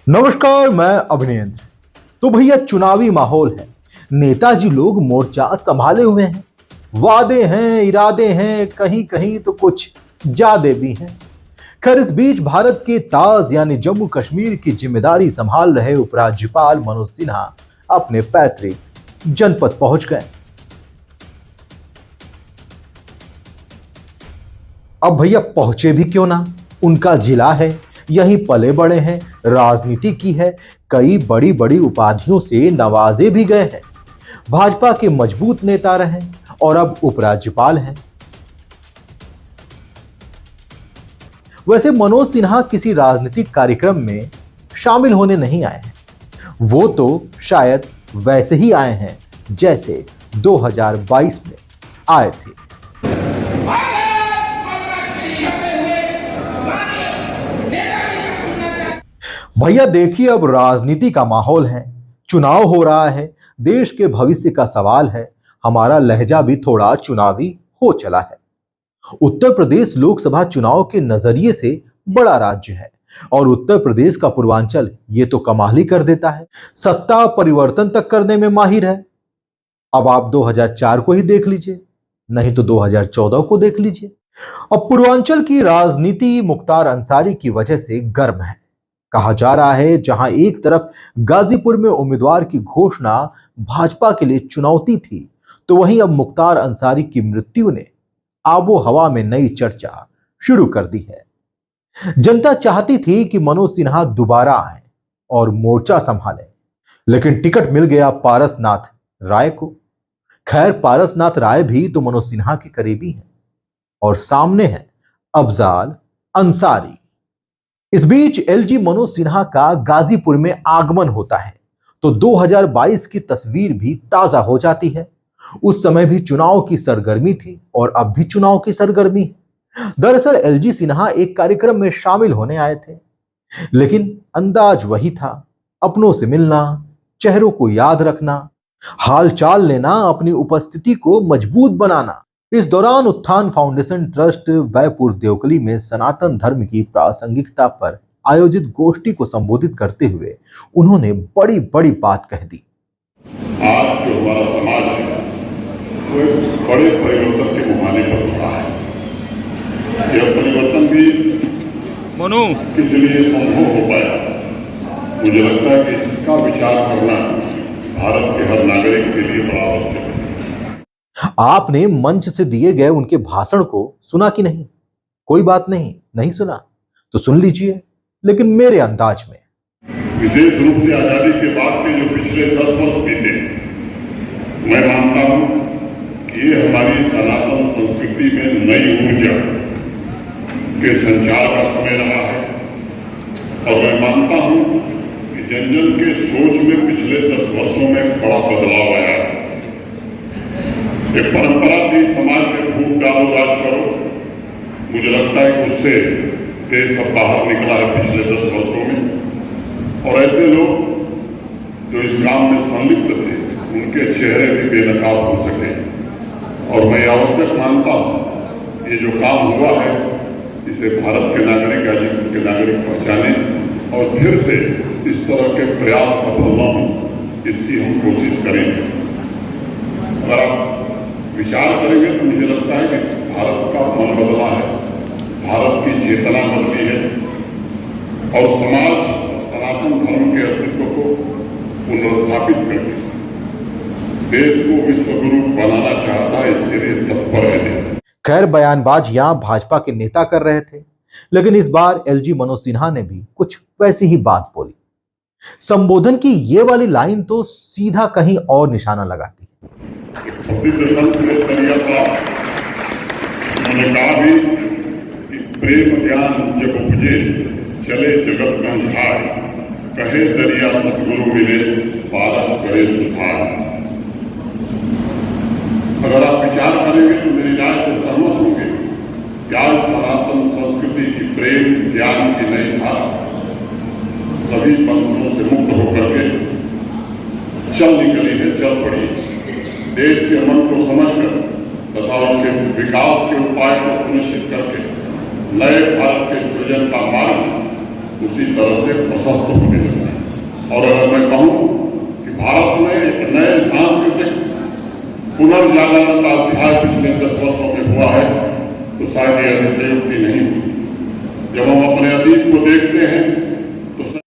नमस्कार, मैं अभिनेंद्र। तो भैया चुनावी माहौल है। नेताजी लोग मोर्चा संभाले हुए हैं। वादे हैं, इरादे हैं, कहीं कहीं तो कुछ जादे भी हैं। खैर, इस बीच भारत के ताज यानी जम्मू कश्मीर की जिम्मेदारी संभाल रहे उपराज्यपाल मनोज सिन्हा अपने पैतृक जनपद पहुंच गए। अब भैया पहुंचे भी क्यों ना, उनका जिला है, यही पले बड़े हैं, राजनीति की है, कई बड़ी बड़ी उपाधियों से नवाजे भी गए हैं, भाजपा के मजबूत नेता रहे और अब उपराज्यपाल हैं। वैसे मनोज सिन्हा किसी राजनीतिक कार्यक्रम में शामिल होने नहीं आए हैं। वो तो शायद वैसे ही आए हैं जैसे 2022 में आए थे। भैया देखिए, अब राजनीति का माहौल है, चुनाव हो रहा है, देश के भविष्य का सवाल है। हमारा लहजा भी थोड़ा चुनावी हो चला है। उत्तर प्रदेश लोकसभा चुनाव के नजरिए से बड़ा राज्य है और उत्तर प्रदेश का पूर्वांचल ये तो कमाल ही कर देता है, सत्ता परिवर्तन तक करने में माहिर है। अब आप 2004 को ही देख लीजिए, नहीं तो 2014 को देख लीजिए। अब पूर्वांचल की राजनीति मुख्तार अंसारी की वजह से गर्म है। कहा जा रहा है जहां एक तरफ गाजीपुर में उम्मीदवार की घोषणा भाजपा के लिए चुनौती थी, तो वहीं अब मुख्तार अंसारी की मृत्यु ने आबो हवा में नई चर्चा शुरू कर दी है। जनता चाहती थी कि मनोज सिन्हा दोबारा आए और मोर्चा संभालें, लेकिन टिकट मिल गया पारसनाथ राय को। खैर, पारसनाथ राय भी तो मनोज सिन्हा के करीबी हैं और सामने है अफजाल अंसारी। इस बीच एलजी मनोज सिन्हा का गाजीपुर में आगमन होता है तो 2022 की तस्वीर भी ताजा हो जाती है। उस समय भी चुनाव की सरगर्मी थी और अब भी चुनाव की सरगर्मी है। दरअसल एलजी सिन्हा एक कार्यक्रम में शामिल होने आए थे, लेकिन अंदाज वही था, अपनों से मिलना, चेहरों को याद रखना, हालचाल लेना, अपनी उपस्थिति को मजबूत बनाना। इस दौरान उत्थान फाउंडेशन ट्रस्ट वैपुर देवकली में सनातन धर्म की प्रासंगिकता पर आयोजित गोष्ठी को संबोधित करते हुए उन्होंने बड़ी बड़ी बात कह दी। आज जो हमारा समाज है वो एक बड़े परिवर्तन के मुहाने पर खड़ा है। यह परिवर्तन भी किस लिए संभव हो पाया, मुझे लगता है कि इसका विचार करना भारत के हर नागरिक के लिए बड़ा आवश्यक है। आपने मंच से दिए गए उनके भाषण को सुना कि नहीं? कोई बात नहीं, नहीं सुना तो सुन लीजिए, लेकिन मेरे अंदाज में। विशेष रूप से आजादी के बाद के जो पिछले 10 वर्ष बीते, मैं मानता हूं कि ये हमारी सनातन संस्कृति में नई ऊर्जा के संचार का समय रहा है और मैं मानता हूं कि जन जन के सोच में पिछले 10 वर्षों में बड़ा बदलाव आया है। एक परंपरा थी समाज में फूट डालो राज करो, मुझे लगता है कि उससे देश सब बाहर निकला है पिछले 10 वर्षों में। और ऐसे लोग जो इस काम में संलिप्त थे उनके चेहरे भी बेनकाब हो सके। और मैं आवश्यक मानता हूं ये जो काम हुआ है इसे भारत के नागरिक गाजीपुर के नागरिक पहचाने और फिर से इस तरह के प्रयास सफल न हो इसकी हम कोशिश करें। अगर आप विचार करेंगे तो मुझे लगता है कि भारत का मन बदला है, भारत की चेतना बदली है और समाज सनातन धर्म के अस्तित्व को पुनर्स्थापित करके देश को विश्व गुरु बनाना चाहता है, इसके लिए तत्पर है देश। खैर, बयानबाजियां भाजपा के नेता कर रहे थे, लेकिन इस बार एलजी मनोज सिन्हा ने भी कुछ वैसी ही बात बोली। संबोधन की ये वाली लाइन तो सीधा कहीं और निशाना लगाती है। प्रसिद्ध संत दरिया साहब उन्होंने कहा भी कि प्रेम ज्ञान जब उपजे चले जगत में झार, कहे दरिया सतगुरु मिले पारक करे सुधार। अगर आप विचार करेंगे तो मेरी राय से सहमत होंगे कि आज सनातन संस्कृति की प्रेम ज्ञान की नई धारा सभी बंधनों से मुक्त होकर के चल निकली है, चल पड़ी। देश के मन को समझकर तथा उसके विकास के उपाय को सुनिश्चित करके नए भारत के सृजन का मार्ग उसी तरह से प्रशस्त होने लगा है। और अगर मैं कहूं कि भारत में एक नए सांस्कृतिक पुनर्जागरण का अध्याय पिछले 10 वर्षों में हुआ है तो शायद यह अतिशयोक्ति नहीं हुई। जब हम अपने अतीत को देखते हैं तो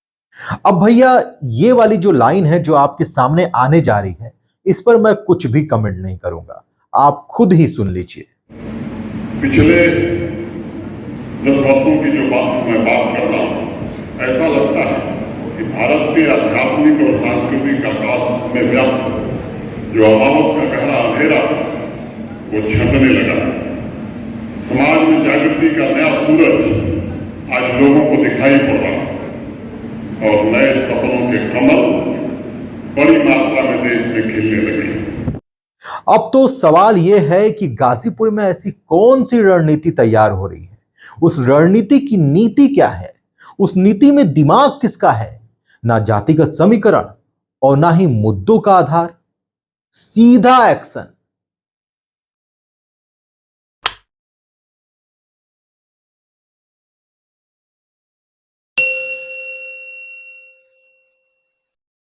अब भैया ये वाली जो लाइन है जो आपके सामने आने जा रही है, इस पर मैं कुछ भी कमेंट नहीं करूंगा, आप खुद ही सुन लीजिए। पिछले 10 वर्षों की जो मैं बात कर रहा हूं, ऐसा लगता है कि भारत के आध्यात्मिक और सांस्कृतिक आकाश में व्याप्त जो अमावस का गहरा अंधेरा था वो छंटने लगा है। समाज में जागृति का नया सूरज आज लोगों को दिखाई पड़ रहा है और नए सपनों के कमल बड़ी मात्रा में देश में खिलने लगे हैं। अब तो सवाल यह है कि गाजीपुर में ऐसी कौन सी रणनीति तैयार हो रही है, उस रणनीति की नीति क्या है, उस नीति में दिमाग किसका है? ना जातिगत समीकरण और ना ही मुद्दों का आधार, सीधा एक्शन।